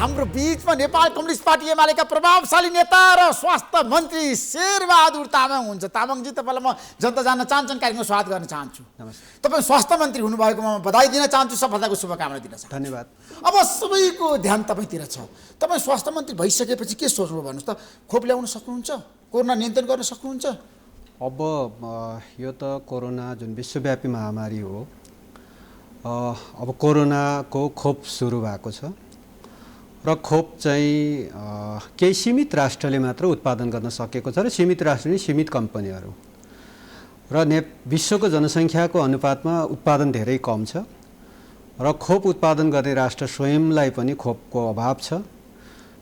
हाम्रो बीचमा Nepal communist party एमालेका प्रभावशाली नेता र स्वास्थ्य मन्त्री शेरबहादुर तामाङ हुन्छ। तामाङजी, तपाईँलाई म जनता जान्न चाहन्छन् कार्यक्रममा स्वागत गर्न चाहन्छु। नमस्ते। तपाईँ स्वास्थ्य मन्त्री हुनुभएकोमा म बधाई दिन चाहन्छु, सफलताको शुभकामना दिन चाहन्छु। धन्यवाद। अब सबैको ध्यान तपाईँतिर छ। तपाईँ स्वास्थ्य मन्त्री भइसकेपछि के सोच्नु भन्नुहोस् त? खोप ल्याउन सक्नुहुन्छ? कोरोना नियन्त्रण गर्न सक्नुहुन्छ? अब यो त कोरोना जुन विश्वव्यापी महामारी हो, अब कोरोनाको खोप सुरु भएको छ र खोप चाहिँ केही सीमित राष्ट्रले मात्र उत्पादन गर्न सकेको छ र सीमित राष्ट्र सीमित कम्पनीहरू र विश्वको जनसङ्ख्याको अनुपातमा उत्पादन धेरै कम छ र खोप उत्पादन गर्ने राष्ट्र स्वयंलाई पनि खोपको अभाव छ।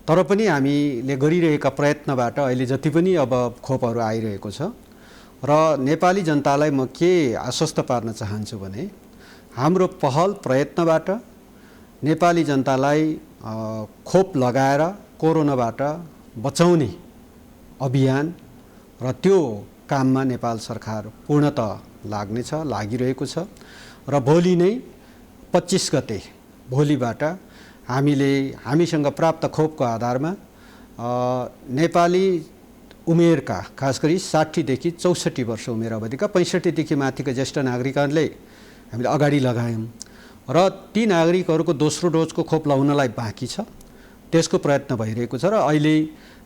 तर पनि हामीले गरिरहेका प्रयत्नबाट अहिले जति पनि अब खोपहरू आइरहेको छ र नेपाली जनतालाई म के आश्वस्त पार्न चाहन्छु भने हाम्रो पहल प्रयत्नबाट नेपाली जनतालाई खोप लगाएर कोरोनाबाट बचाउने अभियान र त्यो काममा नेपाल सरकार पूर्णतः लागिरहेको छ र भोलि नै 25 गते भोलिबाट हामीसँग प्राप्त खोपको आधारमा नेपाली उमेरका खास गरी 60 देखि 64 वर्ष उमेर अवधिका 65 देखि माथिका ज्येष्ठ नागरिकहरूले हामीले अगाडि लगायौँ र ती नागरिकहरूको दोस्रो डोजको खोप लगाउनलाई बाँकी छ। त्यसको प्रयत्न भइरहेको छ र अहिले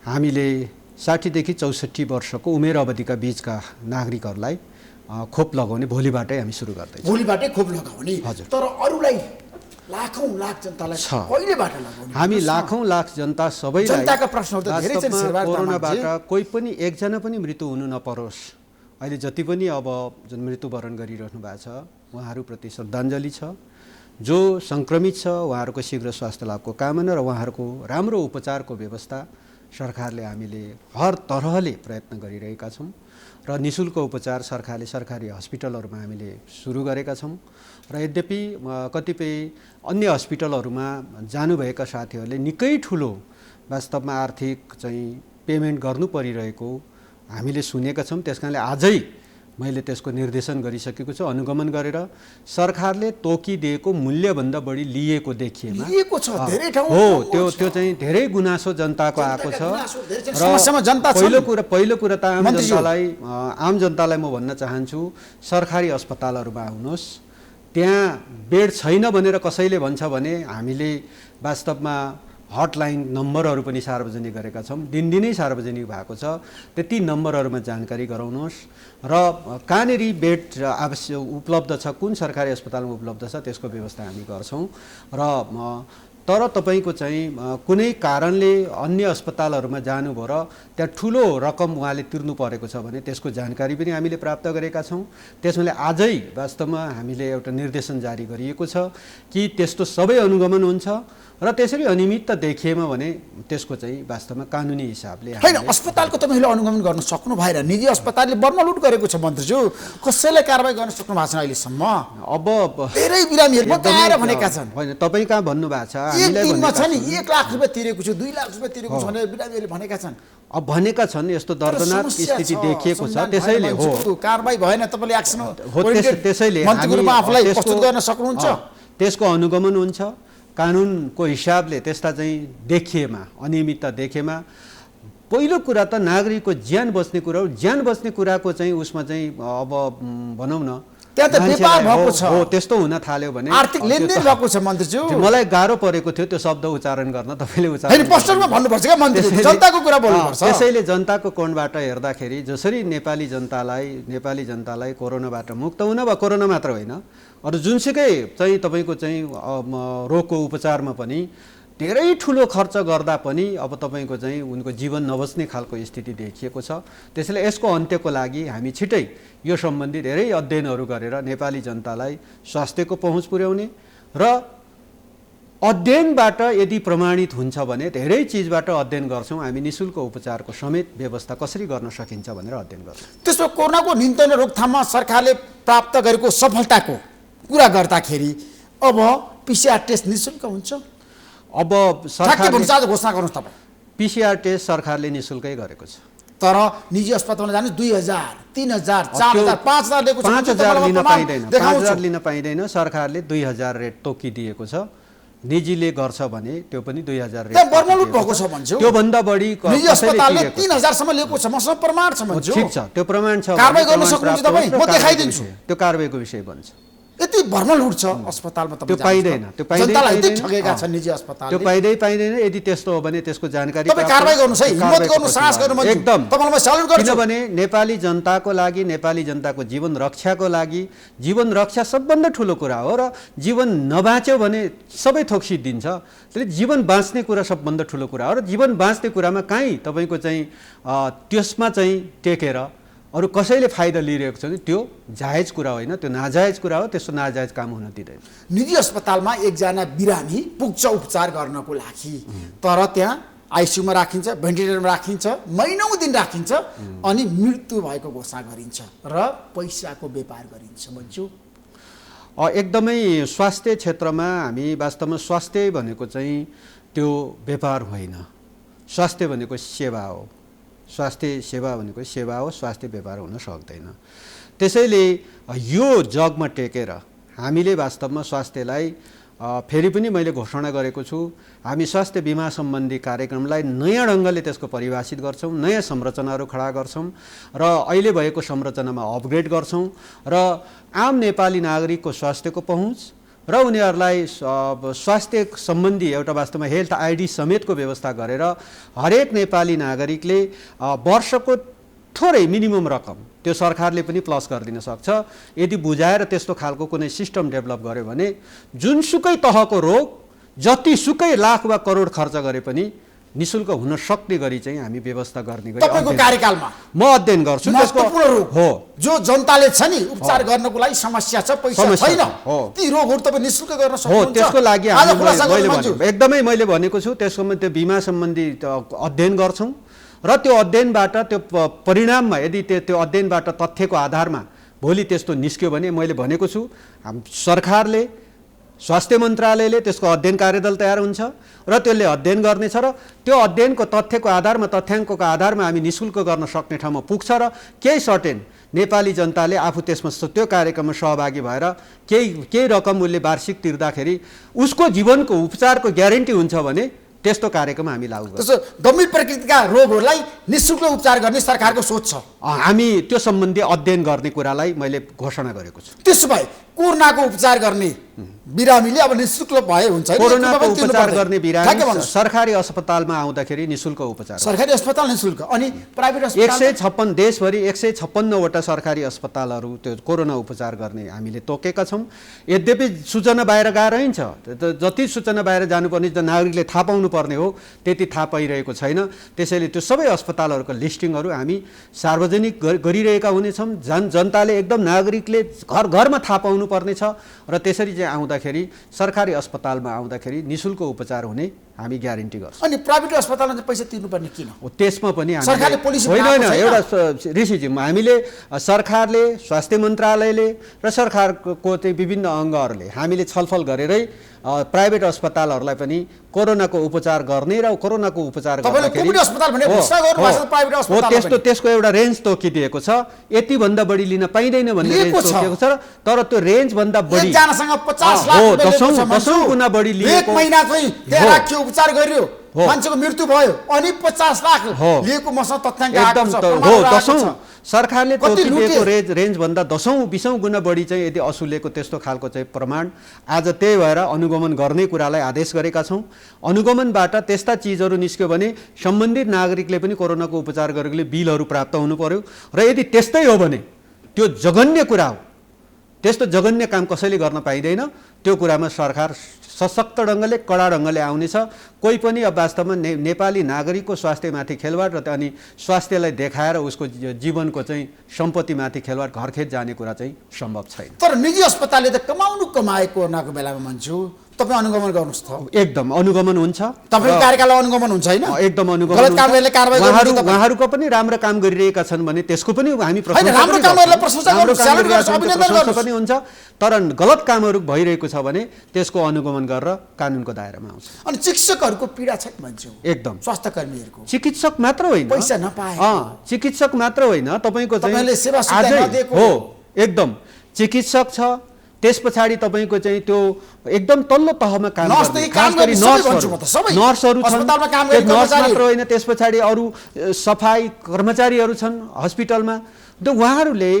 हामीले 60 देखि 64 वर्षको उमेर अवधिका बीचका नागरिकहरूलाई खोप लगाउने भोलिबाटै हामी सुरु गर्दैछौँ। भोलिबाटै खोप लगाउने? हजुर। तर अरूलाई लाखौं लाख जनतालाई कहिलेबाट लगाउने? हामी लाखौं लाख जनता सबैलाई जनताका प्रश्नहरू त धेरै छन् शेरबहादुर तामाङजी। कोरोनाबाट कोही पनि एकजना पनि मृत्यु हुनु नपरोस्। अहिले जति पनि अब जुन मृत्युवरण गरिरहनु भएको छ उहाँहरूप्रति श्रद्धाञ्जली छ। जो सङ्क्रमित छ उहाँहरूको शीघ्र स्वास्थ्य लाभको कामना र उहाँहरूको राम्रो उपचारको व्यवस्था सरकारले हामीले हर तरहले प्रयत्न गरिरहेका छौँ र निःशुल्क उपचार सरकारी हस्पिटलहरूमा हामीले सुरु गरेका छौँ र यद्यपि कतिपय अन्य हस्पिटलहरूमा जानुभएका साथीहरूले निकै ठुलो वास्तवमा आर्थिक चाहिँ पेमेन्ट गर्नु परिरहेको हामीले सुनेका छौँ। त्यसकारणले आजै मैले त्यसको निर्देशन गरिसकेको छु। अनुगमन गरेर सरकारले तोकिदिएको मूल्यभन्दा बढी लिएको देखिएमा हो त्यो चाहिँ धेरै गुनासो जनताको आएको छ र पहिलो कुरा त आम जनतालाई म भन्न चाहन्छु, सरकारी अस्पतालहरूमा आउनुहोस्। त्यहाँ बेड छैन भनेर कसैले भन्छ भने हामीले वास्तवमा हटलाइन नम्बरहरू पनि सार्वजनिक गरेका छौँ। दिनदिनै सार्वजनिक भएको छ। त्यति नम्बरहरूमा जानकारी गराउनुहोस् र कहाँनिर बेड आवश्यक उपलब्ध छ, कुन सरकारी अस्पतालमा उपलब्ध छ त्यसको व्यवस्था हामी गर्छौँ र तर तपाईँको चाहिँ कुनै कारणले अन्य अस्पतालहरूमा जानुभयो र त्यहाँ ठुलो रकम उहाँले तिर्नु परेको छ भने त्यसको जानकारी पनि हामीले प्राप्त गरेका छौँ। त्यसैले आजै वास्तवमा हामीले एउटा निर्देशन जारी गरिएको छ कि त्यस्तो सबै अनुगमन हुन्छ र त्यसरी अनियमितता देखिएमा भने त्यसको चाहिँ वास्तवमा कानुनी हिसाबले हैन अस्पतालको तपाईँले अनुगमन गर्न सक्नु भएन। निजी अस्पतालले बर्मलुट गरेको छ मन्त्रीज्यू, कसैले कारबाही गर्न सक्नु भएको छैन अहिलेसम्म। अब धेरै बिरामीहरू बताएर भनेका छन्। हैन तपाईँ कहाँ भन्नु भएको छ? हामीलाई दिनमा छ नि 1 लाख रुपैयाँ तिरेको छु, 2 लाख रुपैयाँ तिरेको छु भनेर बिरामीहरूले भनेका छन्। अब भनेका छन् यस्तो दर्दनाक स्थिति देखिएको छ। त्यसैले हो कारबाही भएन, तपाईँले एक्सन हो त्यसैले मन्त्रीको रूपमा आफूलाई प्रस्तुत गर्न सक्नुहुन्छ। त्यसको अनुगमन हुन्छ कानुनको हिसाबले। त्यस्ता चाहिँ देखिएमा अनियमितता देखेमा पहिलो कुरा त नागरिकको ज्यान बच्ने कुरा हो। ज्यान बच्ने कुराको चाहिँ उसमा चाहिँ अब भनौँ न त्यहाँ त व्यापार भएको छ। हो त्यस्तो हुन थाल्यो भने आर्थिक लेनदेन भएको छ मन्त्रीज्यू। मलाई गाह्रो परेको थियो त्यो शब्द उच्चारण गर्न, तपाईँले उच्चारण हैन पोस्टरमा भन्नुपर्छ के मन्त्री, जनताको कुरा बोल्नुपर्छ। त्यसैले जनताको कोणबाट हेर्दाखेरि जसरी नेपाली जनतालाई कोरोनाबाट मुक्त हुन वा कोरोना मात्र होइन अरू जुनसुकै चाहिँ तपाईँको चाहिँ रोगको उपचारमा पनि धेरै ठुलो खर्च गर्दा पनि अब तपाईँको चाहिँ उनको जीवन नबच्ने खालको स्थिति देखिएको छ। त्यसैले यसको अन्त्यको लागि हामी छिटै यो सम्बन्धी धेरै अध्ययनहरू गरेर नेपाली जनतालाई स्वास्थ्यको पहुँच पुर्याउने र अध्ययनबाट यदि प्रमाणित हुन्छ भने धेरै चिजबाट अध्ययन गर्छौँ हामी। निःशुल्क उपचारको समेत व्यवस्था कसरी गर्न सकिन्छ भनेर अध्ययन गर्छौँ। त्यसो कोरोनाको नियन्त्रण रोकथाममा सरकारले प्राप्त गरेको सफलताको कुरा गर्दाखेरि अब PCR टेस्ट निःशुल्क हुन्छ? अब सरकारले घोषणा गर्नुहोस् तपाईँ। PCR टेस्ट सरकारले निःशुल्कै गरेको छ। तर निजी अस्पतालमा जानु 2000, 3000, 4000, 5000 दिएको छ। 5000 लिन पाइँदैन। 5000 लिन पाइँदैन। सरकारले 2000 रेट तोकिदिएको छ निजीले गर्छ भने त्यो पनि 2000 त्यहाँ बर्मलुट भएको छ भन्छु। त्योभन्दा बढी निजी अस्पतालले 3000 सम्म लिएको छ, मसँग प्रमाण छ भन्छु। ठिक छ, त्यो प्रमाण छ, कारबाही गर्न सक्नुहुन्छ तपाईँ, म देखाइदिन्छु। त्यो कारबाहीको विषय बन्छ। यति भर्मलुट छ अस्पतालमा, त्यो पाइँदैन, त्यो जनतालाई यति ठगेका छन् निजी अस्पतालले। त्यो पाइँदैन। यदि त्यस्तो हो भने त्यसको जानकारी तपाईँ कारबाही गर्नुहोस् है, हिम्मत गर्नु, साहस गर्नु, एकदम तपाईँलाई म सल्युट गर्छु। किनभने नेपाली जनताको लागि, नेपाली जनताको जीवन रक्षाको लागि, जीवन रक्षा सबभन्दा ठुलो कुरा हो र जीवन नबाँच्यो भने सबै थोक सिद्धिन्छ। त्यसले जीवन बाँच्ने कुरा सबभन्दा ठुलो कुरा हो र जीवन बाँच्ने कुरामा काहीँ तपाईँको चाहिँ त्यसमा चाहिँ टेकेर अरू कसैले फाइदा लिइरहेको छ भने त्यो जायज कुरा होइन, त्यो नाजायज कुरा हो। त्यस्तो नाजायज काम हुन दिँदैन। निजी अस्पतालमा एकजना बिरामी पुग्छ उपचार गर्नको लागि, तर त्यहाँ आइसियूमा राखिन्छ, भेन्टिलेटरमा राखिन्छ, महिनौँ दिन राखिन्छ, अनि मृत्यु भएको घोषणा गरिन्छ र पैसाको व्यापार गरिन्छ भन्छु। एकदमै स्वास्थ्य क्षेत्रमा हामी वास्तवमा स्वास्थ्य भनेको चाहिँ त्यो व्यापार होइन, स्वास्थ्य भनेको सेवा हो। स्वास्थ्य सेवा भनेको सेवा हो, स्वास्थ्य व्यापार हुन सक्दैन। त्यसैले यो जगमा टेकेर हामीले वास्तवमा स्वास्थ्यलाई फेरि पनि मैले घोषणा गरेको छु, हामी स्वास्थ्य बिमा सम्बन्धी कार्यक्रमलाई नयाँ ढङ्गले त्यसको परिभाषित गर्छौँ, नयाँ संरचनाहरू खडा गर्छौँ र अहिले भएको संरचनामा अपग्रेड गर्छौँ र आम नेपाली नागरिकको स्वास्थ्यको पहुँच र उनीहरूलाई स्वास्थ्य सम्बन्धी एउटा वास्तवमा हेल्थ आइडी समेतको व्यवस्था गरेर हरेक नेपाली नागरिकले वर्षको थोरै मिनिमम रकम त्यो सरकारले पनि प्लस गरिदिन सक्छ। यदि बुझाएर त्यस्तो खालको कुनै सिस्टम डेभलप गर्यो भने जुनसुकै तहको रोग जतिसुकै लाख वा करोड खर्च गरे पनि निशुल्क हुन सक्ने गरी चाहिँ हामी व्यवस्था गर्ने गरी तपाईको कार्यकालमा म अध्ययन गर्छु। त्यसको रोग हो जो जनताले छ नि उपचार गर्नको लागि समस्या छ, पैसा छैन, ती रोगहरु तपाईँ निशुल्क गर्न सक्नुहुन्छ। हो, त्यसको लागि एकदमै मैले भनेको छु, त्यसको त्यो बिमा सम्बन्धी अध्ययन गर्छौँ र त्यो अध्ययनबाट त्यो परिणाममा यदि त्यो अध्ययनबाट तथ्यको आधारमा भोलि त्यस्तो निस्क्यो भने मैले भनेको छु सरकारले स्वास्थ्य मन्त्रालयले त्यसको अध्ययन कार्यदल तयार हुन्छ र त्यसले अध्ययन गर्नेछ र त्यो अध्ययनको तथ्यको आधारमा तथ्याङ्कको आधारमा हामी निशुल्क गर्न सक्ने ठाउँमा पुग्छ र केही सर्टेन नेपाली जनताले आफू त्यसमा त्यो कार्यक्रममा सहभागी भएर केही रकम उसले वार्षिक तिर्दाखेरि उसको जीवनको उपचारको ग्यारेन्टी हुन्छ भने त्यस्तो कार्यक्रम हामी लागू गर्छौँ। त्यसो गम्भीर प्रकृतिका रोगहरूलाई निशुल्क उपचार गर्ने सरकारको सोच छ। हामी त्यो सम्बन्धी अध्ययन गर्ने कुरालाई मैले घोषणा गरेको छु। त्यसो भए कोरोनाको उपचार गर्ने बिरामीले अब निशुल्क भए हुन्छ। कोरोनाको उपचार गर्ने बिरामी सरकारी अस्पतालमा आउँदाखेरि निशुल्क उपचार, सरकारी अस्पताल निशुल्क, अनि प्राइभेट अस्पताल 156 देशभरि 156 वटा सरकारी अस्पतालहरू त्यो कोरोना उपचार गर्ने हामीले तोकेका छौँ। यद्यपि सूचना बाहिर गएर छ, जति सूचना बाहिर जानुपर्ने नागरिकले थाहा पाउनु पर्ने हो त्यति थाहा पाइरहेको छैन। त्यसैले त्यो सबै अस्पतालहरूको लिस्टिङहरू हामी सार्वजनिक गरिरहेका हुनेछौँ। जनताले एकदम नागरिकले घर घरमा थाहा पाउनु पर्नेछ र त्यसरी चाहिँ आउँदाखेरि सरकारी अस्पतालमा आउँदाखेरि निशुल्क उपचार हुने हामी ग्यारेन्टी गर्छौँ। अनि प्राइभेट अस्पतालमा चाहिँ पैसा तिर्नुपर्ने किन? त्यसमा पनि सरकारले पोलिसी होइन, एउटा ऋषिजी हामीले सरकारले स्वास्थ्य मन्त्रालयले र सरकारको चाहिँ विभिन्न अङ्गहरूले हामीले छलफल गरेरै प्राइभेट अस्पतालहरूलाई पनि कोरोनाको उपचार गर्ने र कोरोनाको उपचार गर्दाखेरि त्यसको एउटा रेन्ज तोकिदिएको छ। यति भन्दा बढी लिन पाइँदैन भन्ने रेन्ज तोकिएको छ, तर त्यो रेन्ज भन्दा बढी 10 गुणा बढी लिएको उपचार गरियो, मान्छेको मृत्यु भयो अनि 50 लाख लिएको मसँग तथ्याङ्क एकदम हो। सरकारले तोकिदिएको रेन्ज भन्दा 10-20 गुणा बढी चाहिँ यदि असुलेको त्यस्तो खालको चाहिँ प्रमाण आज त्यही भएर अनुगमन गर्ने कुरालाई आदेश गरेका छौँ। अनुगमनबाट त्यस्ता चिजहरू निस्क्यो भने सम्बन्धित नागरिकले पनि कोरोनाको उपचार गरेकोले बिलहरू प्राप्त हुनु पर्यो र यदि त्यस्तै हो भने त्यो जघन्य कुरा हो, त्यस्तो जघन्य काम कसैले गर्न पाइँदैन। त्यो कुरामा सरकार सशक्त ढङ्गले कडा ढङ्गले आउनेछ। कोही पनि अब वास्तवमा नेपाली नागरिकको स्वास्थ्यमाथि खेलवाड र अनि स्वास्थ्यलाई देखाएर उसको जीवनको चाहिँ सम्पत्तिमाथि खेलवाड घरखेत जाने कुरा चाहिँ सम्भव छैन। तर निजी अस्पतालले त कमाए कोरोनाको बेलामा भन्छु, तपाईँ अनुगमन गर्नुहोस् त। एकदम अनुगमन हुन्छ, तपाईको कार्यकालमा अनुगमन हुन्छ हैन? एकदम अनुगमन। उहाँहरूको पनि राम्रो काम गरिरहेका छन् भने त्यसको पनि हामी प्रशंसा पनि हुन्छ, तर गलत कामहरू भइरहेको छ भने त्यसको अनुगमन गरेर कानुनको दायरामा आउँछ। अनि चिकित्सकहरूको पीडा छ भन्छौ? एकदम। स्वास्थ्य कर्मीहरूको चिकित्सक मात्र होइन, पैसा नपाए चिकित्सक मात्र होइन, तपाईको चाहिँ सेवा सुविधा नदिएको हो। एकदम चिकित्सक छ, त्यस पछाडि तपाईँको चाहिँ त्यो एकदम तल्लो तहमा काम नर्सदेखि गर्ने काम खास गरी गर्ने सबै भन्छु म त, सबै। नर्सहरू छन्, अस्पतालमा काम त्यो गर्ने नर्स कर्मचारी। मात्र होइन, त्यस पछाडि अरू सफाई कर्मचारीहरू छन् हस्पिटलमा। त उहाँहरूले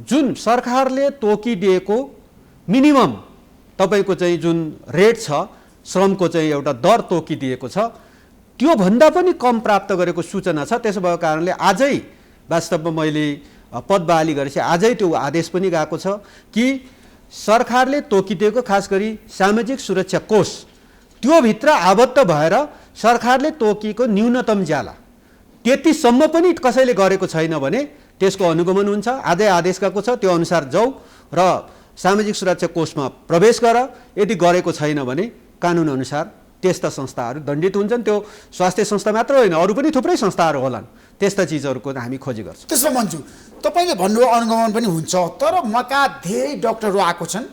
जुन सरकारले तोकिदिएको मिनिमम तपाईँको चाहिँ जुन रेट छ, श्रमको चाहिँ एउटा दर तोकिदिएको छ, त्योभन्दा पनि कम प्राप्त गरेको सूचना छ। त्यसो भएको कारणले आजै वास्तवमा मैले पद बहाली गरेपछि आजै त्यो आदेश पनि गएको छ कि सरकारले तोकिदिएको खास गरी सामाजिक सुरक्षा कोष त्योभित्र आबद्ध भएर सरकारले तोकिएको न्यूनतम ज्याला त्यतिसम्म पनि कसैले गरेको छैन भने त्यसको अनुगमन हुन्छ। आजै आदेश गएको छ, त्यो अनुसार जाऊ र सामाजिक सुरक्षा कोषमा प्रवेश गर। यदि गरेको छैन भने कानुन अनुसार त्यस्ता संस्थाहरू दण्डित हुन्छन्। त्यो स्वास्थ्य संस्था मात्र होइन, अरू पनि थुप्रै संस्थाहरू होलान्, त्यस्ता चिजहरूको हामी खोजी गर्छौँ। त्यसमा भन्छु तपाईँले भन्नुभयो अनुगमन पनि हुन्छ, तर मका धेरै डाक्टरहरू आएको छन्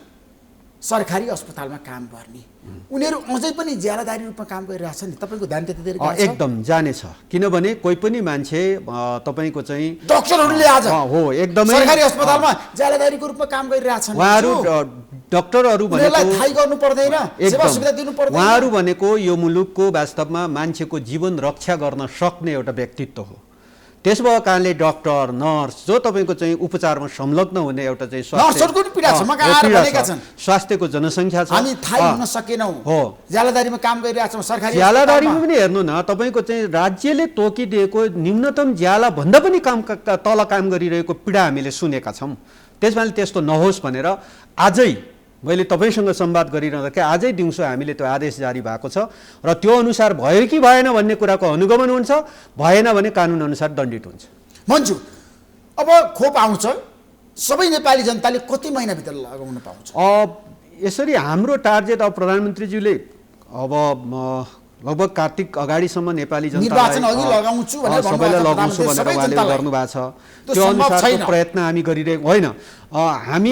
सरकारी अस्पतालमा काम गर्ने, उनीहरू अझै पनि ज्यालादारी रूपमा काम गरिरहेछन् नि, तपाईँको ध्यान त्यतितिर गएको छ? एकदम जानेछ, किनभने कोही पनि मान्छे तपाईँको चाहिँ डाक्टरहरूले आज हो एकदमै सरकारी अस्पतालमा ज्यालादारीको रूपमा काम गरिरहेछन्। उहाँहरू डाक्टरहरू भनेको थाहै गर्नु पर्दैन, सेवा सुविधा दिनु पर्दैन। उहाँहरू भनेको यो मुलुकको वास्तवमा मान्छेको जीवन रक्षा गर्न सक्ने एउटा व्यक्तित्व हो। त्यसो भएको कारणले डाक्टर, नर्स जो तपाईँको चाहिँ उपचारमा संलग्न हुने एउटा चाहिँ नर्सहरूको पनि पीडा छ, मका आएर भनेका छन्। स्वास्थ्यको जनसङ्ख्या छ, हामी थाहै हुन सकेनौँ हो ज्यालादारीमा काम गरिरहेछौँ सरकारी ज्यालादारीमा पनि हेर्नु न, तपाईँको चाहिँ राज्यले तोकिदिएको न्यूनतम ज्याला भन्दा पनि तल काम गरिरहेको पीडा हामीले सुनेका छौँ। त्यसमाले त्यस्तो नहोस् भनेर आजै मैले तपाईँसँग संवाद गरिरहँदा आजै दिउँसो हामीले त्यो आदेश जारी भएको छ र त्यो अनुसार भयो कि भएन भन्ने कुराको अनुगमन हुन्छ, भएन भने कानुन अनुसार दण्डित हुन्छ। भन्छु अब खोप आउँछ, सबै नेपाली जनताले कति महिनाभित्र लगाउन पाउँछ? यसरी हाम्रो टार्गेट अब प्रधानमन्त्रीज्यूले अब लगभग कार्तिक अगाडिसम्म नेपाली निर्वाचन अघि लगाउँछु भनेर सबैलाई लगाउँछु भनेर उहाँले गर्नुभएको छ। त्यो अनुसारको प्रयत्न हामी गरिरहेको होइन। हामी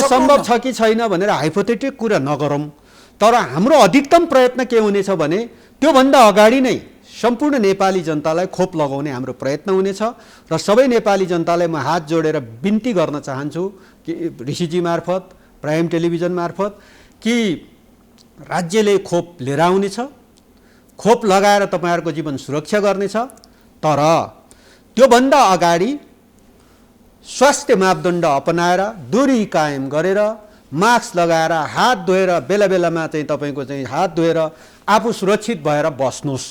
सम्भव छ कि छैन भनेर हाइपोथेटिक कुरा नगरौँ, तर हाम्रो अधिकतम प्रयत्न के हुनेछ भने त्योभन्दा अगाडि नै सम्पूर्ण नेपाली जनतालाई खोप लगाउने हाम्रो प्रयत्न हुनेछ र सबै नेपाली जनतालाई म हात जोडेर बिन्ती गर्न चाहन्छु कि ऋषिजी मार्फत, प्राइम टेलिभिजन मार्फत कि राज्यले खोप लिएर आउनेछ, खोप लगाएर तपाईँहरूको जीवन सुरक्षा गर्नेछ, तर त्योभन्दा अगाडि स्वास्थ्य मापदण्ड अपनाएर दूरी कायम गरेर मास्क लगाएर हात धोएर बेला बेलामा चाहिँ तपाईँको चाहिँ हात धोएर आफू सुरक्षित भएर बस्नुहोस्।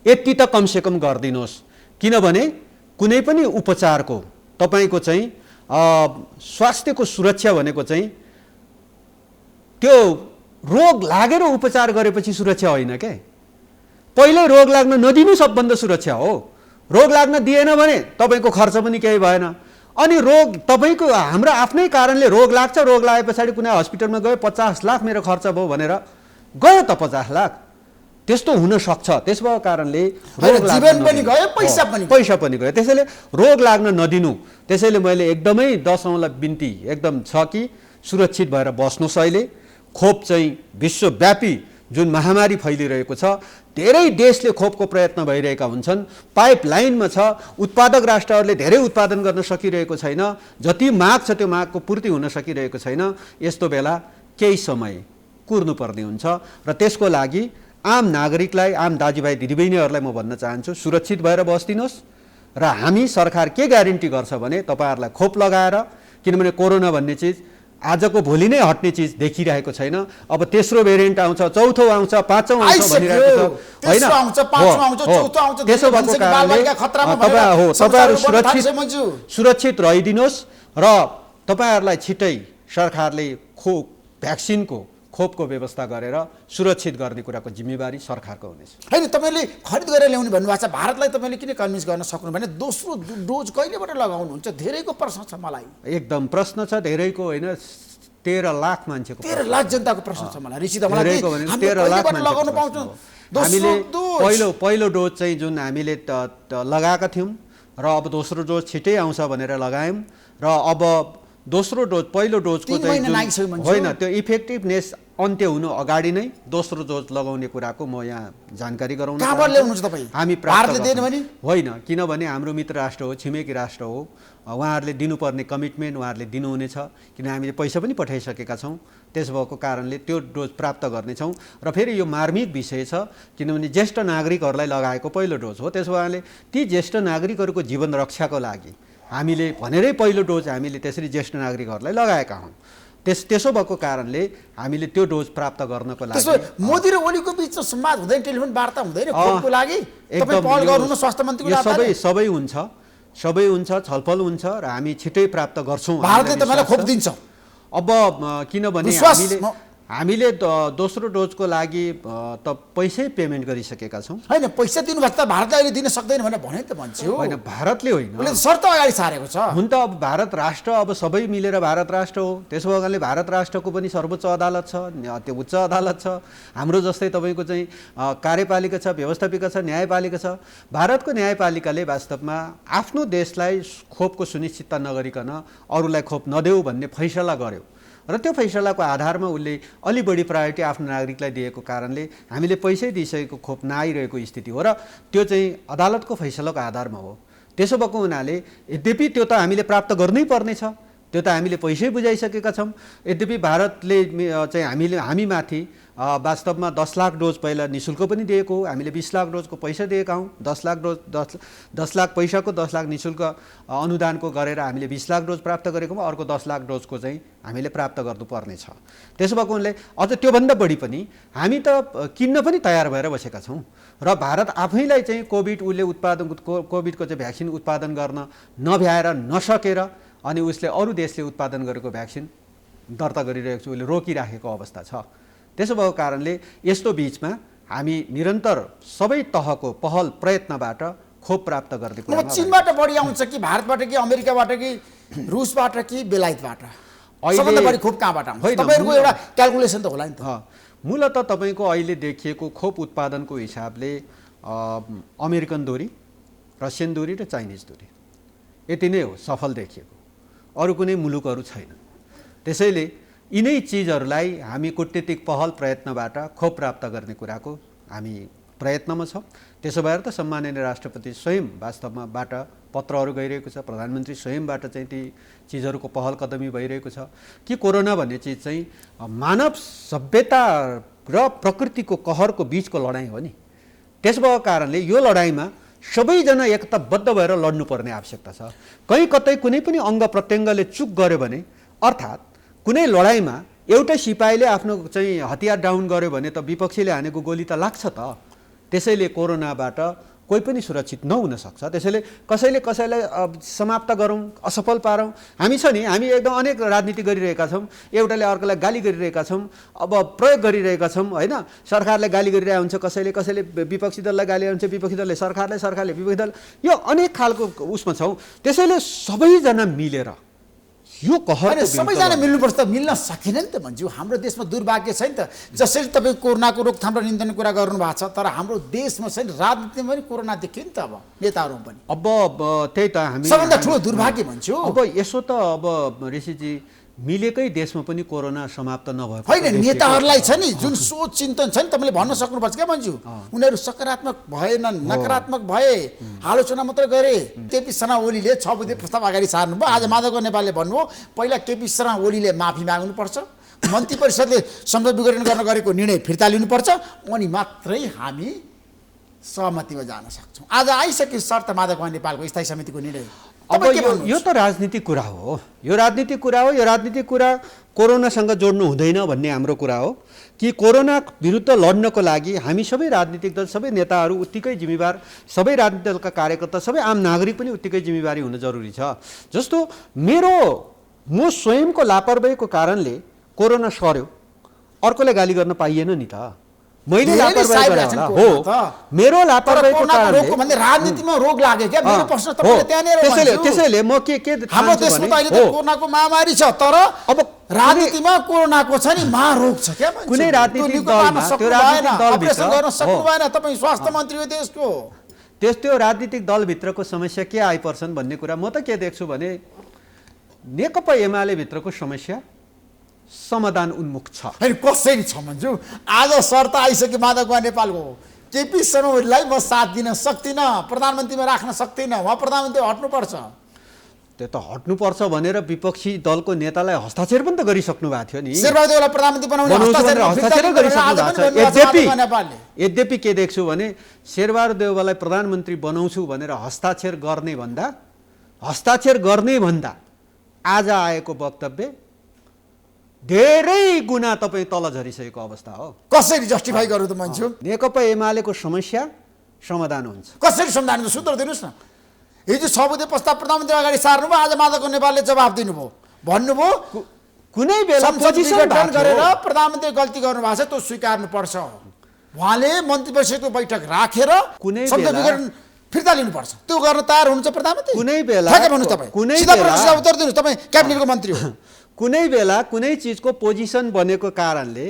यति त कमसेकम गरिदिनुहोस्, किनभने कुनै पनि उपचारको तपाईँको चाहिँ स्वास्थ्यको सुरक्षा भनेको चाहिँ त्यो रोग लागेर उपचार गरेपछि सुरक्षा होइन के, पहिल्यै रोग लाग्न नदिनु सबभन्दा सुरक्षा हो। रोग लाग्न दिएन भने तपाईँको खर्च पनि केही भएन। अनि रोग तपाईँको हाम्रो आफ्नै कारणले रोग लाग्छ, रोग लागे पछाडि कुनै हस्पिटलमा गयो 50 लाख मेरो खर्च भयो भनेर गयो त 50 लाख, त्यस्तो हुन सक्छ। त्यस भएको कारणले जीवन पनि गयो, पैसा पनि गयो। त्यसैले रोग लाग्न नदिनु। त्यसैले मैले एकदमै दशौँलाई बिन्ती एकदम छ कि सुरक्षित भएर बस्नुहोस्। अहिले खोप चाहिँ विश्वव्यापी जुन महामारी फैलिरहेको छ, धेरै देशले खोपको प्रयत्न भइरहेका हुन्छन्, पाइपलाइनमा छ, उत्पादक राष्ट्रहरूले धेरै उत्पादन गर्न सकिरहेको छैन, जति माग छ त्यो मागको पूर्ति हुन सकिरहेको छैन। यस्तो बेला केही समय कुर्नुपर्ने हुन्छ र त्यसको लागि आम नागरिकलाई, आम दाजुभाइ दिदीबहिनीहरूलाई म भन्न चाहन्छु सुरक्षित भएर बस्दिनुहोस् र हामी सरकार के ग्यारेन्टी गर्छ भने तपाईँहरूलाई खोप लगाएर, किनभने कोरोना भन्ने चिज आजको भोलि नै हट्ने चिज देखिरहेको छैन। अब तेस्रो भेरिएन्ट आउँछ, चौथो आउँछ, पाँचौँ आउँछ भनिरहेको छ होइन। त्यसो भएको कारणले तपाईँहरू सुरक्षित रहिदिनुहोस् र तपाईँहरूलाई छिट्टै सरकारले खोपको व्यवस्था गरेर सुरक्षित गर्ने कुराको जिम्मेवारी सरकारको हुनेछ। होइन, तपाईँले खरिद गरेर ल्याउने भन्नुभएको छ, भारतलाई तपाईँले किन कन्भिन्स गर्न सक्नु भने दोस्रो डोज कहिलेबाट लगाउनुहुन्छ? धेरैको प्रश्न छ मलाई। एकदम प्रश्न छ धेरैको, होइन 13 लाख मान्छेको, 13 लाख जनताको प्रश्न छ मलाई। ऋषि त मलाई 13 लाख लगाउन पाउँछौँ। हामीले पहिलो डोज चाहिँ जुन हामीले लगाएका थियौँ र अब दोस्रो डोज छिट्टै आउँछ भनेर लगायौँ र अब दोस्रो डोज पहिलो डोजको चाहिँ होइन त्यो इफेक्टिभनेस अन्त्य हुनु अगाडि नै दोस्रो डोज लगाउने कुराको म यहाँ जानकारी गराउन कहाँबाट ल्याउनुहुन्छ तपाईँ? हामी भारतले दिएन भने? होइन, किनभने हाम्रो मित्र राष्ट्र हो, छिमेकी राष्ट्र हो, उहाँहरूले दिनुपर्ने कमिटमेन्ट उहाँहरूले दिनुहुनेछ, किन हामीले पैसा पनि पठाइसकेका छौँ। त्यस भएको कारणले त्यो डोज प्राप्त गर्नेछौँ। र फेरि यो मार्मिक विषय छ, किनभने ज्येष्ठ नागरिकहरूलाई लगाएको पहिलो डोज हो। त्यसो भएले ती ज्येष्ठ नागरिकहरूको जीवन रक्षाको लागि हामीले भनेरै पहिलो डोज हामीले त्यसरी ज्येष्ठ नागरिकहरूलाई लगाएका हौँ। त्यसो भएको कारणले हामीले त्यो डोज प्राप्त गर्नको लागि मोदी र ओलीको बिचमा संवाद हुँदैन, टेलिफोन वार्ता हुँदैन खोपको लागि? तपाईँ पहल गर्नु न स्वास्थ्य मन्त्रीको नाताले। सबै हुन्छ, छलफल हुन्छ र हामी छिटै प्राप्त गर्छौँ। भारतले तपाईँलाई खोप दिन्छ अब, किनभने हामीले दोस्रो डोजको लागि त पैसै पेमेन्ट गरिसकेका छौँ। होइन, पैसा दिनुभएको त भारतले अहिले दिन सक्दैन भने त भन्छ। होइन, भारतले होइन, उसले शर्त अगाडि सारेको छ। हुन त अब भारत राष्ट्र, अब सबै मिलेर भारत राष्ट्र हो। त्यसो भएकाले भारत राष्ट्रको पनि सर्वोच्च अदालत छ, त्यो उच्च अदालत छ। हाम्रो जस्तै तपाईँको चाहिँ कार्यपालिका छ, व्यवस्थापिका छ, न्यायपालिका छ। भारतको न्यायपालिकाले वास्तवमा आफ्नो देशलाई खोपको सुनिश्चितता नगरिकन अरूलाई खोप नदेऊ भन्ने फैसला गर्यो र त्यो फैसलाको आधारमा उसले अलि बढी प्रायोरिटी आफ्नो नागरिकलाई दिएको कारणले हामीले पैसै दिइसकेको खोप नआइरहेको स्थिति हो र त्यो चाहिँ अदालतको फैसलाको आधारमा हो। त्यसो भएको हुनाले यद्यपि त्यो त हामीले प्राप्त गर्नै पर्नेछ, त्यो त हामीले पैसै बुझाइसकेका छौँ। यद्यपि भारतले चाहिँ हामी माथि वास्तवमा 10 लाख डोज पहिला निःशुल्क पनि दिएको हो। हामीले 20 लाख डोजको पैसा दिएका हौँ। 10 लाख डोज 10 लाख पैसाको 10 लाख निःशुल्क अनुदानको गरेर हामीले 20 लाख डोज प्राप्त गरेको हौँ। अर्को 10 लाख डोजको चाहिँ हामीले प्राप्त गर्नुपर्नेछ। त्यसो भएको हुनाले अझ त्योभन्दा बढी पनि हामी त किन्न पनि तयार भएर बसेका छौँ र भारत आफैलाई चाहिँ कोभिडको चाहिँ भ्याक्सिन उत्पादन गर्न नभ्याएर नसकेर अनि उसले अरू देशले उत्पादन गरेको भ्याक्सिन दर्ता गरिरहेको छ, उसले रोकिराखेको अवस्था छ। त्यसो भएको कारणले यस्तो बिचमा हामी निरन्तर सबै तहको पहल प्रयत्नबाट खोप प्राप्त गर्ने कुरा। चीनबाट बढी आउँछ कि भारतबाट कि अमेरिकाबाट कि रुसबाट कि बेलायतबाट? सबभन्दा बढी खोप कहाँबाट आउँछ? तपाईँहरूको एउटा क्याल्कुलेसन त होला नि त। मूलतः तपाईँको अहिले देखिएको खोप उत्पादनको हिसाबले अमेरिकन दोरी, रसियन दोरी र चाइनिज दोरी यति नै हो सफल देखिएको, अरू कुनै मुलुकहरू छैन। त्यसैले यिनै चिजहरूलाई हामी कूटनीतिक पहल प्रयत्नबाट खोप प्राप्त गर्ने कुराको हामी प्रयत्नमा छौँ। त्यसो भएर त सम्माननीय राष्ट्रपति स्वयं वास्तवमाबाट पत्रहरू गइरहेको छ, प्रधानमन्त्री स्वयंबाट चाहिँ ती चिजहरूको पहल कदमी भइरहेको छ कि कोरोना भन्ने चिज चाहिँ मानव सभ्यता र प्रकृतिको कहरको बिचको लडाइँ हो नि। त्यस भएको कारणले यो लडाइँमा सबैजना एकताबद्ध भएर लड्नुपर्ने आवश्यकता छ। कहीँ कतै कुनै पनि अङ्ग प्रत्यङ्गले चुक गर्यो भने, अर्थात् कुनै लडाइँमा एउटा सिपाहीले आफ्नो चाहिँ हतियार डाउन गर्यो भने त विपक्षीले हानेको गोली त लाग्छ त। त्यसैले कोरोनाबाट कोही पनि सुरक्षित नहुन सक्छ। त्यसैले कसैलाई समाप्त गरौँ, असफल पारौँ। हामी छ नि, हामी एकदम अनेक राजनीति गरिरहेका छौँ, एउटाले अर्कोलाई गाली गरिरहेका छौँ, अब प्रयोग गरिरहेका छौँ होइन। सरकारलाई गाली गरिरहेको हुन्छ, कसैले विपक्षी दललाई गाली हुन्छ, विपक्षी दलले सरकारले विपक्षी दल, यो अनेक खालको उसमा छौँ। त्यसैले सबैजना मिलेर यो कहर सबैजना मिल्नुपर्छ त, मिल्न सकेन नि त भन्छु। हाम्रो देशमा दुर्भाग्य छ नि त। जसरी तपाईँ कोरोनाको रोकथाम र नियन्त्रणको कुरा गर्नु भएको छ, तर हाम्रो देशमा छैन, राजनीतिमा पनि कोरोना देखियो नि त। अब नेताहरू पनि अब त्यही त हामी सबभन्दा ठुलो दुर्भाग्य भन्छु। अब यसो त अब ऋषिजी मिलेकै देशमा पनि कोरोना समाप्त नभएको होइन। नेताहरूलाई छ नि जुन सोच चिन्तन छ नि, तपाईँले भन्न सक्नुपर्छ क्या भन्छु। उनीहरू सकारात्मक भएनन्, नकारात्मक भए, आलोचना मात्रै गरे। केपी शर्मा ओलीले 6 बुँदे प्रस्ताव अगाडि सार्नुभयो। आज माधव नेपालले भन्नुभयो पहिला केपी शर्मा ओलीले माफी माग्नुपर्छ, मन्त्री परिषदले संसद विघटन गर्न गरेको निर्णय फिर्ता लिनुपर्छ, अनि मात्रै हामी सहमतिमा जान सक्छौँ। आज आइसक्यो शर्त माधव नेपालको स्थायी समितिको निर्णय। अब यो त राजनीतिक कुरा हो, यो राजनीतिक कुरा कोरोनासँग जोड्नु हुँदैन भन्ने हाम्रो कुरा हो कि कोरोना विरुद्ध लड्नको लागि हामी सबै राजनीतिक दल, सबै नेताहरू उत्तिकै जिम्मेवार, सबै राजनीतिक दलका कार्यकर्ता, सबै आम नागरिक पनि उत्तिकै जिम्मेवारी हुन जरुरी छ। जस्तो म स्वयंको लापरवाहीको कारणले कोरोना सर्यो, अर्कोले गाली गर्न पाइएन नि त। मैले लापरवाही गरेँ हो, मेरो लापरवाहीको कारणले राजनीतिमा रोग लाग्यो क्या। मेरो प्रश्न तपाईले त्यहाँनेर त्यसैले म के हाम्रो देशमा त अहिले त कोरोनाको महामारी छ, तर अब राजनीतिमा कोरोनाको छ नि महारोग छ क्या। कुनै राजनीतिक दलमा त्यो राजनीतिक दलभित्र गर्न सक्नु भएन, तपाईँ स्वास्थ्य मन्त्री हो देशको। त्यो राजनीतिक दलभित्रको समस्या के आइपर्छन् भन्ने कुरा म त के देख्छु भने नेकपा एमाले भित्रको समस्या समाधान उन्मुख छ। होइन कसरी छ भन्छु, आज शर्त आइसक्यो माधव नेपालको, केपी शर्मा ओलीलाई म साथ दिन सक्दिनँ, प्रधानमन्त्रीमा राख्न सक्दिनँ, उहाँ प्रधानमन्त्री हट्नुपर्छ। त्यो त हट्नुपर्छ भनेर विपक्षी दलको नेतालाई हस्ताक्षर पनि त गरिसक्नु भएको थियो नि। शेरबहादुर देउवालाई प्रधानमन्त्री बनाउने हस्ताक्षर गरिसक्नु भएको छ। नेपालले यद्यपि के देख्छु भने शेरबहादुर देउवालाई प्रधानमन्त्री बनाउँछु भनेर हस्ताक्षर गर्ने भन्दा आज आएको वक्तव्य धेरै गुणा तपाईँ तल झरिसकेको अवस्था हो। कसरी जस्टिफाई गरौँ त भन्छु? नेकपा एमालेको समस्या समाधान हुन्छ कसरी समाधान हुन्छ? सूत्र दिनुहोस् न। हिजो 6 बुँदे प्रस्ताव प्रधानमन्त्री अगाडि सार्नुभयो, आज माधव नेपालले जवाब दिनुभयो, भन्नुभयो कुनै बेला पोजिसन गरेर प्रधानमन्त्री गल्ती गर्नुभएको छ, त्यो स्वीकार्नु पर्छ। उहाँले मन्त्री परिषदको बैठक राखेर कुनै संसद विघटन फिर्ता लिनुपर्छ, त्यो गर्न तयार हुनुहुन्छ प्रधानमन्त्री? कुनै बेला भन्नु तपाईँ सीधा प्रश्नको उत्तर दिनुहोस्, तपाईँ क्याबिनेटको मन्त्री हो। कुनै बेला कुनै चिजको पोजिसन बनेको कारणले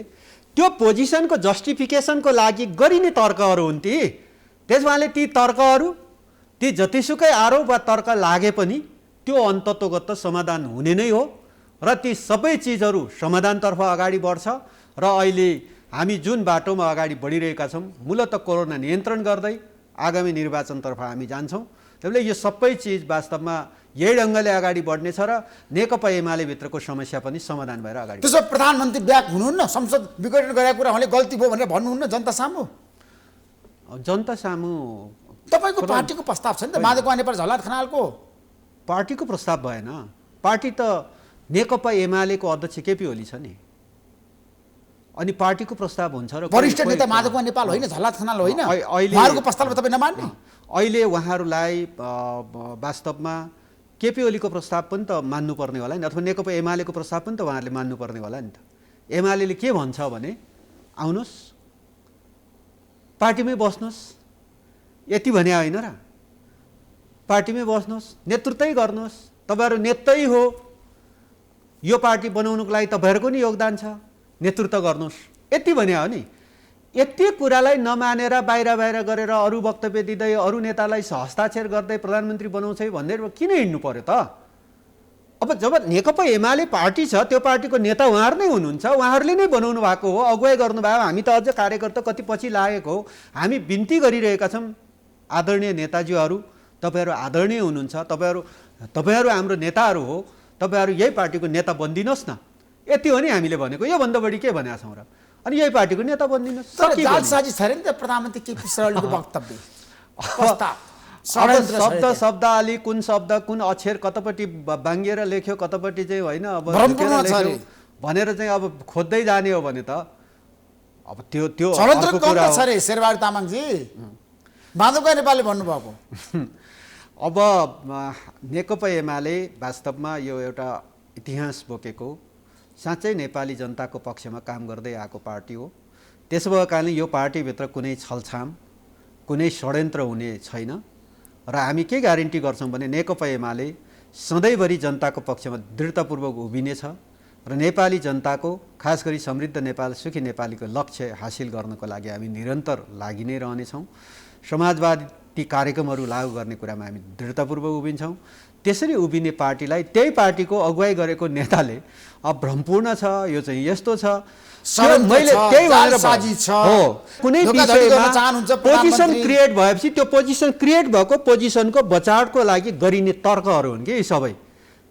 त्यो पोजिसनको जस्टिफिकेसनको लागि गरिने तर्कहरू हुन् ती। त्यसमाले ती तर्कहरू, ती जतिसुकै आरोप वा तर्क लागे पनि त्यो अन्ततोगत समाधान हुने नै हो र ती सबै चिजहरू समाधानतर्फ अगाडि बढ्छ। र अहिले हामी जुन बाटोमा अगाडि बढिरहेका छौँ, मूलतः कोरोना नियन्त्रण गर्दै आगामी निर्वाचनतर्फ हामी जान्छौँ। त्यसले यो सबै चिज वास्तवमा यही ढङ्गले अगाडि बढ्नेछ र नेकपा एमाले भित्रको समस्या पनि समाधान भएर अगाडि। त्यसो प्रधानमन्त्री ब्याक हुनुहुन्न, संसद विघटन गरेको कुरा उहाँले गल्ती भयो भनेर भन्नुहुन्न जनता सामु? जनता सामु तपाईँको पार्टीको प्रस्ताव छ नि त, माधव नेपाल झलनाथ खनालको पार्टीको प्रस्ताव भएन। पार्टी त नेकपा एमालेको अध्यक्ष केपी ओली छ नि, अनि पार्टीको प्रस्ताव हुन्छ र वरिष्ठ नेता माधव नेपाल होइन, झलनाथ खनाल होइन, उहाँहरूको प्रस्तावमा तपाईँ नमान्ने? अहिले उहाँहरूलाई वास्तवमा केपी ओलीको प्रस्ताव पनि त मान्नुपर्ने होला नि, अथवा नेकपा एमालेको प्रस्ताव पनि त उहाँहरूले मान्नुपर्ने होला नि त। एमाले के भन्छ भने आउनुहोस् पार्टीमै बस्नुहोस्, यति भने होइन र, पार्टीमै बस्नुहोस्, नेतृत्वै गर्नुहोस्, तपाईँहरू नेतै हो, यो पार्टी बनाउनुको लागि तपाईँहरूको नि योगदान छ, नेतृत्व गर्नुहोस्, यति भने हो नि। यति कुरालाई नमानेर बाहिर गरेर अरू वक्तव्य दिँदै अरू नेतालाई हस्ताक्षर गर्दै प्रधानमन्त्री बनाउँछ भनेर किन हिँड्नु पर्यो त? अब जब नेकपा एमाले पार्टी छ, त्यो पार्टीको नेता उहाँहरू नै हुनुहुन्छ, उहाँहरूले नै बनाउनु भएको हो, अगुवाई गर्नुभयो। हामी त अझ कार्यकर्ता कति पछि लागेको हो। हामी बिन्ती गरिरहेका छौँ, आदरणीय नेताजीहरू, तपाईँहरू आदरणीय हुनुहुन्छ, तपाईँहरू हाम्रो नेताहरू हो, तपाईँहरू यही पार्टीको नेता बनिदिनुहोस् न, यति हो नि हामीले भनेको। योभन्दा बढी के भनेका छौँ र? अनि यही पार्टीको नेता बनिदिनुहोस्। जालसाजी छ अरे नि त प्रधानमन्त्री केपी शर्मा ओलीको वक्तव्य प्रस्ताव। शब्द अलि कुन शब्द कुन अक्षर कतापट्टि बाङ्गिएर लेख्यो, कतापट्टि चाहिँ होइन अब भनेर चाहिँ अब खोज्दै जाने हो भने त अब त्यो कुरा छ अरे। शेरबहादुर तामाङजी, माधव नेपालले भन्नुभएको। अब नेकपा एमाले वास्तवमा यो एउटा इतिहास बोकेको साँच्चै नेपाली जनताको पक्षमा काम गर्दै आएको पार्टी हो। त्यसो भएको कारणले यो पार्टीभित्र कुनै छलछाम, कुनै षड्यन्त्र हुने छैन र हामी के ग्यारेन्टी गर्छौँ भने नेकपा एमाले सधैँभरि जनताको पक्षमा दृढतापूर्वक उभिनेछ र नेपाली जनताको, खास गरी समृद्ध नेपाल, सुखी नेपालीको लक्ष्य हासिल गर्नको लागि हामी निरन्तर लागि नै रहनेछौँ। समाजवादी कार्यक्रमहरू लागू गर्ने कुरामा हामी दृढतापूर्वक उभिन्छौँ। त्यसरी उभिने पार्टीलाई त्यही पार्टीको अगुवाई गरेको नेताले अब भ्रमपूर्ण छ, यो चाहिँ यस्तो छ, मैले त्यही भनेर हो कुनै विषयमा पोजिसन क्रिएट भएपछि त्यो पोजिसन क्रिएट भएको पोजिसनको बचावको लागि गरिने तर्कहरू हुन् कि सबै।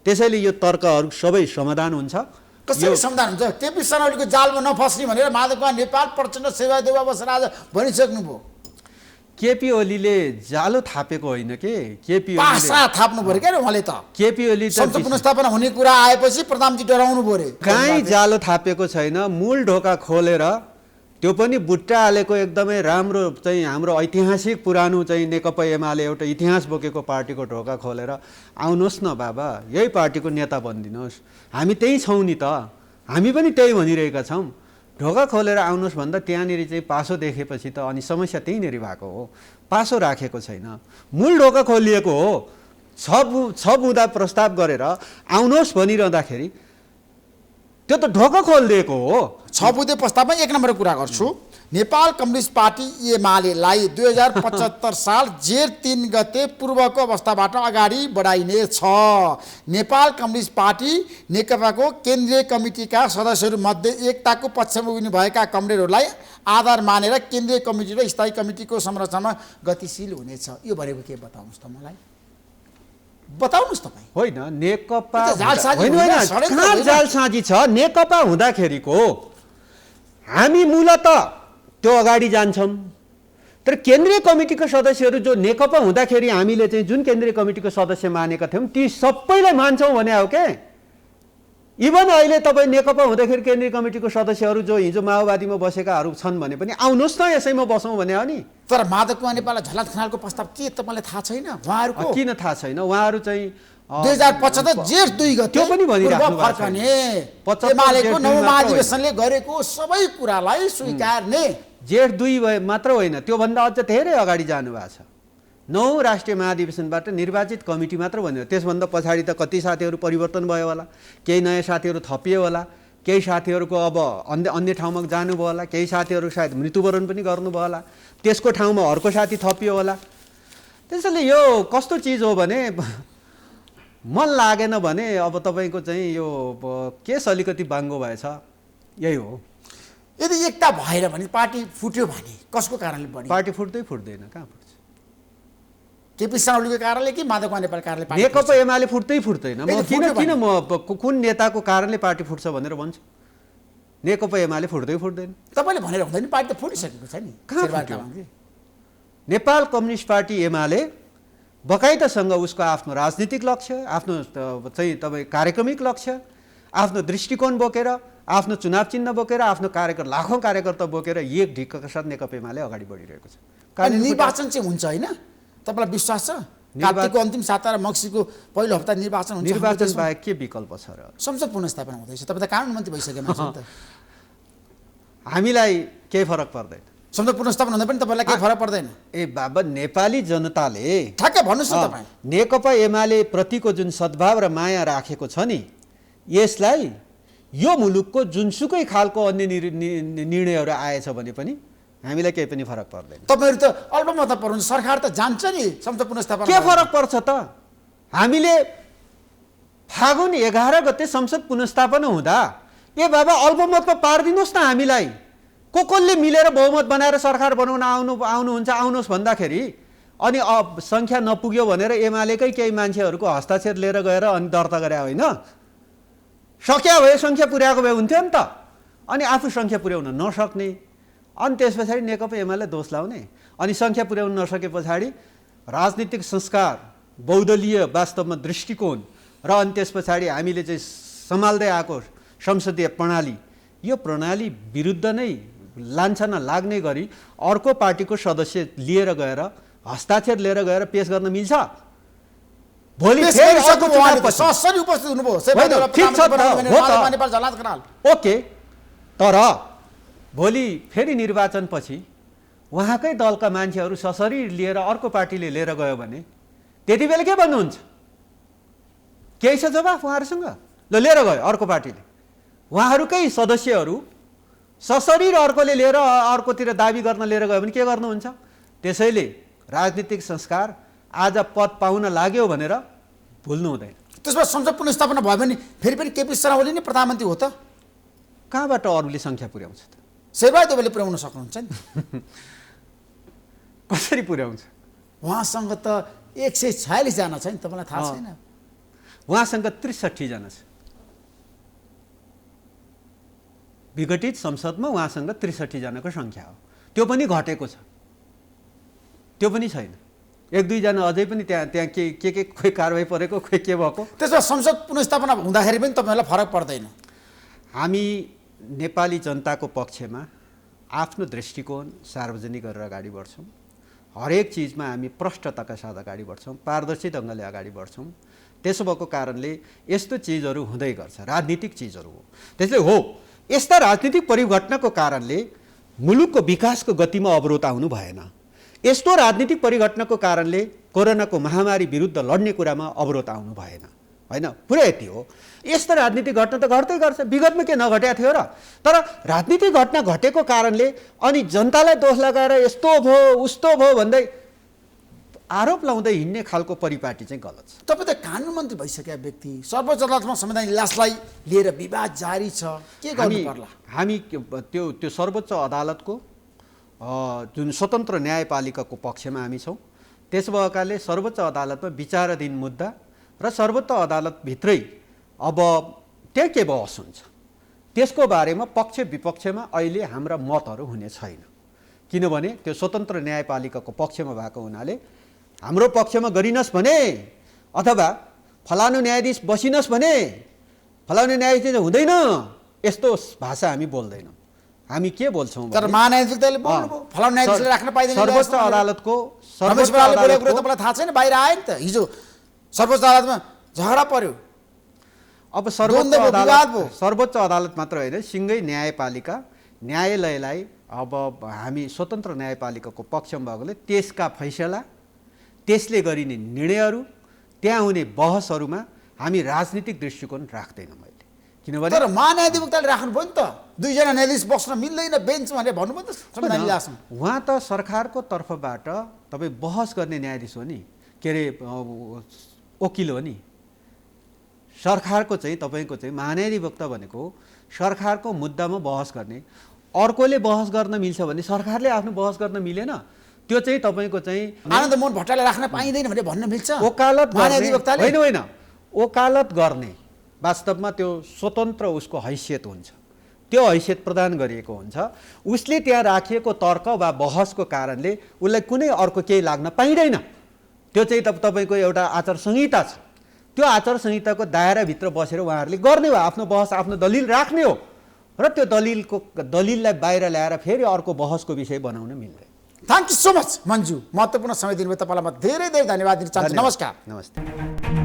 त्यसैले यो तर्कहरू सबै समाधान हुन्छ। कसरी समाधान हुन्छ? केपी शर्मा ओलीको जालमा नफस्ने भनेर माधव नेपाल प्रचण्ड शेरबहादुर देउवा बसेर आज भनिसक्नुभयो। केपी ओलीले जालो थापेको होइन के, केपी पासा थाप्नु पर्यो क्या उहाँले त। केपी ओली संसद पुनर्स्थापना हुने कुरा आएपछि प्रधानमन्त्री डराउनु पर्यो। कहीँ जालो थापेको छैन, मूल ढोका खोलेर त्यो पनि बुट्टा हालेको एकदमै राम्रो चाहिँ हाम्रो ऐतिहासिक पुरानो चाहिँ नेकपा एमाले एउटा इतिहास बोकेको पार्टीको ढोका खोलेर आउनुहोस् न बाबा, यही पार्टीको नेता बनिदिनुहोस्, हामी त्यही छौँ नि त, हामी पनि त्यही भनिरहेका छौँ। ढोका खोलेर आउनुहोस् भन्दा त्यहाँनिर चाहिँ पासो देखेपछि त अनि समस्या त्यहीँनिर भएको हो। पासो राखेको छैन, मूल ढोका खोलिएको हो। छ बुँदा प्रस्ताव गरेर आउनुहोस् भनिरहँदाखेरि त्यो त ढोका खोलिदिएको हो। 6 बुँदे प्रस्तावमा 1 नम्बरको कुरा गर्छु। नेपाल कम्युनिस्ट पार्टी एमालेलाई 2075 साल जेठ 3 गते पूर्वको अवस्थाबाट अगाडि बढाइनेछ। नेपाल कम्युनिस्ट पार्टी नेकपाको केन्द्रीय कमिटीका सदस्यहरूमध्ये एकताको पक्षमा उभिनुभएका कमरेडहरूलाई आधार मानेर केन्द्रीय कमिटी र स्थायी कमिटीको संरचनामा गतिशील हुनेछ। यो भनेको के बताउनुहोस् त मलाई, बताउनुहोस् तपाईँ। होइन नेकपा यो त जालसाजी होइन होइन, होइन, षड्यन्त्र कहाँ होइन। जालसाजी छ? नेकपा हुँदाखेरिको हामी मूलत त्यो अगाडि जान्छौँ, तर केन्द्रीय कमिटीको सदस्यहरू जो नेकपा हुँदाखेरि हामीले चाहिँ जुन केन्द्रीय कमिटीको सदस्य मानेका थियौँ ती सबैलाई मान्छौँ भने हो क्या। इभन अहिले तपाईँ नेकपा हुँदाखेरि केन्द्रीय कमिटीको सदस्यहरू जो हिजो माओवादीमा बसेकाहरू छन् भने पनि आउनुहोस् न यसैमा बसौँ भने हो नि। तर माधव कुमार नेपाललाई झलनाथ खनालको प्रस्ताव के तपाईँलाई थाहा छैन? उहाँहरूको किन थाहा छैन? उहाँहरू चाहिँ 2075 जेठ 2 गते त्यो पनि भनिराख्नु पूर्व भएको छ। फर्कने 75 एमालेको जेठ 2 नवमहाधिवेशनले गरेको सबै कुरालाई स्वीकार्ने। जेठ 2 मात्र होइन, त्योभन्दा अझ धेरै अगाडि जानुभएको छ। 9 राष्ट्रिय महाधिवेशनबाट निर्वाचित कमिटी मात्र बन्यो। त्यसभन्दा पछाडि त कति साथीहरू परिवर्तन भयो होला, केही नयाँ साथीहरू थपियो होला, केही साथीहरूको अब अन्य ठाउँमा जानुभयो होला, केही साथीहरू सायद मृत्युवरण पनि गर्नुभयो होला, त्यसको ठाउँमा अर्को साथी थपियो होला। त्यसैले यो कस्तो चिज हो भने मन लागेन भने अब तपाईँको चाहिँ यो केस अलिकति बाङ्गो भएछ, यही हो। यदि एकता भएन भने पार्टी फुट्यो भने कसको कारणले बढी? पार्टी फुट्दैन, कहाँ फुट्छ? केपी शर्मा ओलीको कारणले कि माधव कुमार नेपाल कारणले पार्टी नेकपा एमाले फुट्दैन। म फुट्यो किन म कुन नेताको कारणले पार्टी फुट्छ भनेर भन्छु? नेकपा एमाले फुट्दैन। तपाईँले भनेर हुँदैन, पार्टी त फुटिसकेको छ नि। कहाँ शेरबहादुर फुट्यो? तामाङजी, नेपाल कम्युनिस्ट पार्टी एमाले बकाइदासँग उसको आफ्नो राजनीतिक लक्ष्य, आफ्नो चाहिँ तपाईँ कार्यक्रमिक लक्ष्य, आफ्नो दृष्टिकोण बोकेर, आफ्नो चुनाव चिन्ह बोकेर, आफ्नो लाखौँ कार्यकर्ता बोकेर एक ढिक्काका साथ नेकपा एमाले अगाडि बढिरहेको छ। अनि निर्वाचन चाहिँ हुन्छ होइन? तपाईँलाई विश्वास छ? कार्तिकको अन्तिम साता र मक्सीको पहिलो हप्ता निर्वाचन हुन्छ। निर्वाचन बाहेक के विकल्प छ र? संसद पुनर्स्थापना हुँदैछ, तपाईँ त कानुन मन्त्री भइसकेको मान्छे त। हामीलाई केही फरक पर्दैन। संसद पुनर्स्थापना हुँदा पनि तपाईँलाई केही फरक पर्दैन? ए बाबा, नेपाली जनताले ठ्याक्कै भन्नुहोस् न तपाईँ। नेकपा एमाले प्रतिको जुन सद्भाव र माया राखेको छ नि, यसलाई यो मुलुकको जुनसुकै खालको अन्य निर्णयहरू आएछ भने पनि हामीलाई केही पनि फरक पर्दैन। तपाईँहरू त अल्पमतमा पर्नुहुन्छ, सरकार त जान्छ नि संसद पुनर्स्थापना। के फरक पर्छ त? हामीले फागुन 11 गते संसद पुनर्स्थापना हुँदा ए बाबा अल्पमतमा पारिदिनुहोस् न हामीलाई, कसले मिलेर बहुमत बनाएर सरकार बनाउन आउनुहुन्छ आउनुहोस् भन्दाखेरि अनि सङ्ख्या नपुग्यो भनेर एमालेकै केही मान्छेहरूको हस्ताक्षर लिएर गएर अनि दर्ता गरे होइन? सक्या भए सङ्ख्या पुर्याएको भए हुन्थ्यो नि त। अनि आफू सङ्ख्या पुर्याउन नसक्ने, अनि त्यस पछाडि नेकपा एमाले दोष लाउने, अनि सङ्ख्या पुर्याउन नसके पछाडि राजनीतिक संस्कार, बहुदलीय वास्तवमा दृष्टिकोण र अनि त्यस पछाडि हामीले चाहिँ सम्हाल्दै आएको संसदीय प्रणाली, यो प्रणाली विरुद्ध नै लान्छना लाग्ने गरी अर्को पार्टीको सदस्य लिएर गएर हस्ताक्षर लिएर गएर पेश गर्न मिल्छ? भोलि फेरि अर्को चुनावपछि ससरी उपस्थित हुनुभयो ठिक छ त, हो त। नेपाल झलनाथ खनाल। ओके, तर भोलि फेरि निर्वाचनपछि उहाँकै दलका मान्छेहरू ससरी लिएर अर्को पार्टीले लिएर गयो भने त्यति बेला के भन्नुहुन्छ? केही छ जवाफ उहाँहरूसँग? ल लिएर गयो अर्को पार्टीले, उहाँहरूकै सदस्यहरू ससरी र अर्कोले लिएर अर्कोतिर दाबी गर्न लिएर गयो भने के गर्नुहुन्छ? त्यसैले राजनीतिक संस्कार आज पद पाउन लाग्यो भनेर भुल्नु हुँदैन। त्यसमा संसद पुनर्स्थापना भयो भने फेरि पनि केपी शर्मा ओली नै प्रधानमन्त्री हो त? कहाँबाट अरूले सङ्ख्या पुर्याउँछ त? शेरबहादुर देउवाले पुर्याउन सक्नुहुन्छ नि। कसरी पुर्याउँछ? उहाँसँग त 146 जना छ नि, तपाईँलाई थाहा छैन? उहाँसँग 63 जना छ। विघटित संसदमा उहाँसँग 63 जनाको सङ्ख्या हो। त्यो पनि घटेको छ, त्यो पनि छैन। 1-2 जना अझै पनि त्यहाँ के खोइ कारवाही परेको, खोइ के भएको। त्यसमा संसद पुनर्स्थापना हुँदाखेरि पनि तपाईँहरूलाई फरक पर्दैन? हामी नेपाली जनताको पक्षमा आफ्नो दृष्टिकोण सार्वजनिक गरेर अगाडि बढ्छौँ। हरेक चिजमा हामी प्रष्टताका साथ अगाडि बढ्छौँ, पारदर्शी ढङ्गले अगाडि बढ्छौँ। त्यसो भएको कारणले यस्तो चिजहरू हुँदै गर्छ, राजनीतिक चिजहरू हो। त्यसले हो यस्ता राजनीतिक परिघटनाको कारणले मुलुकको विकासको गतिमा अवरोध आउनु भएन। यस्तो राजनीतिक परिघटनाको कारणले कोरोनाको महामारी विरुद्ध लड्ने कुरामा अवरोध आउनु भएन होइन पुरै यति हो। यस्तो राजनीतिक घटना त घट्दै गर्छ, विगतमा के नघटेको थियो र? तर राजनीतिक घटना घटेको कारणले अनि जनतालाई दोष लगाएर यस्तो भयो उस्तो भयो भन्दै आरोप लाउँदै हिँड्ने खालको परिपाटी चाहिँ गलत छ। तपाईँ त कानुन मन्त्री भइसकेका व्यक्ति, सर्वोच्च अदालतमा संवैधानिक लासलाई लिएर विवाद जारी छ, के गर्नु पर्ला? हामी त्यो सर्वोच्च अदालतको जुन स्वतन्त्र न्यायपालिकाको पक्षमा हामी छौँ। त्यसो भएकाले सर्वोच्च अदालतमा विचाराधीन मुद्दा र सर्वोच्च अदालतभित्रै अब त्यहाँ के बहस हुन्छ त्यसको बारेमा पक्ष विपक्षमा अहिले हाम्रा मतहरू हुने छैन। किनभने त्यो स्वतन्त्र न्यायपालिकाको पक्षमा भएको हुनाले हाम्रो पक्षमा गरिनस् भने अथवा फलानु न्यायाधीश बसिनस् भने फलानु न्यायाधीश हुँदैन, यस्तो भाषा हामी बोल्दैनौँ। हामी के बोल्छौँ तर महान्यायाधीशले बोल्नुभयो फलानु न्यायाधीशले राख्न पाइदैन। सर्वोच्च अदालतको बोलेको तपाईँलाई थाहा छैन? बाहिर आयो नि त हिजो सर्वोच्च अदालतमा झगडा पर्यो। अब सर्वोच्च अदालत मात्र होइन, सिङ्गै न्यायपालिका न्यायालयलाई अब हामी स्वतन्त्र न्यायपालिकाको पक्षमा भएकोले त्यसका फैसला त्यसले गरिने निर्णयहरू त्यहाँ हुने बहसहरूमा हामी राजनीतिक दृष्टिकोण राख्दैनौँ अहिले। किनभने तर महान्यायाधिवक्ताले राख्नुभयो नि त, दुईजना न्यायाधीश बस्न मिल्दैन बेन्च भनेर भन्नुभयो त संवैधानिक लासमा। उहाँ त सरकारको तर्फबाट तपाईँ बहस गर्ने न्यायाधीश हो नि, के अरे वकिल हो नि। सरकारको चाहिँ तपाईँको चाहिँ महान्यायाधिवक्ता भनेको सरकारको मुद्दामा बहस गर्ने, अर्कोले बहस गर्न मिल्छ भने सरकारले आफ्नो बहस गर्न मिलेन, त्यो चाहिँ तपाईँको चाहिँ आनन्द मोहन भट्टराईलाई राख्न पाइँदैन भनेर भन्न मिल्छ? वकालत महान्यायाधिवक्ताले होइन वकालत गर्ने वास्तवमा त्यो स्वतन्त्र उसको हैसियत हुन्छ, त्यो हैसियत प्रदान गरिएको हुन्छ। उसले त्यहाँ राखिएको तर्क वा बहसको कारणले उसलाई कुनै अर्को केही लाग्न पाइँदैन। त्यो चाहिँ तपाईँको एउटा आचार संहिता छ, त्यो आचार संहिताको दायराभित्र बसेर उहाँहरूले गर्ने हो, आफ्नो बहस आफ्नो दलिल राख्ने हो र त्यो दलिललाई बाहिर ल्याएर फेरि अर्को बहसको विषय बनाउन मिल्दैन। Thank you so much Manju, महत्त्वपूर्ण समय दिनुभयो। तपाईँलाई म धेरै धेरै धन्यवाद दिन चाहन्छु। नमस्कार। नमस्ते।